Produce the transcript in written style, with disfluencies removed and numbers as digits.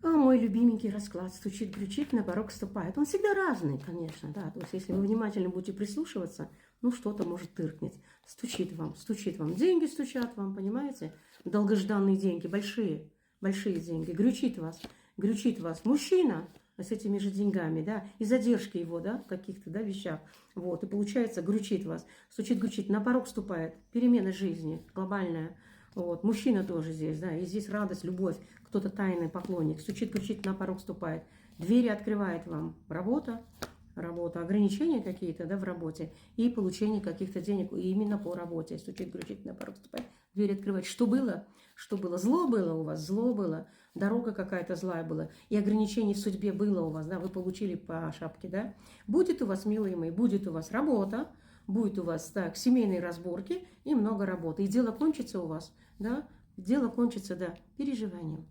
А мой любименький расклад стучит, кричит, на порог ступает. Он всегда разный, конечно, да. То есть, если вы внимательно будете прислушиваться, ну, что-то может тыркнуть. Стучит вам, стучит вам. Деньги стучат вам, понимаете? Долгожданные деньги, большие деньги. Грючит вас мужчина с этими же деньгами, да, и задержки его, да, в каких-то, да, вещах. Вот, и получается, грючит вас, стучит, грючит, на порог ступает. Перемена жизни глобальная. Вот. Мужчина тоже здесь, да, и здесь радость, любовь, кто-то тайный поклонник, стучит, кричит, на порог ступает, двери открывает вам, работа, ограничения какие-то, да, в работе, и получение каких-то денег именно по работе, стучит, кричит, на порог ступает, дверь открывает. Что было? Что было? Зло было у вас, зло было, дорога какая-то злая была, и ограничений в судьбе было у вас, да, вы получили по шапке, да. Будет у вас, милые мои, будет у вас работа, будет у вас так семейные разборки и много работы. И дело кончится у вас, да, дело кончится, да, переживанием.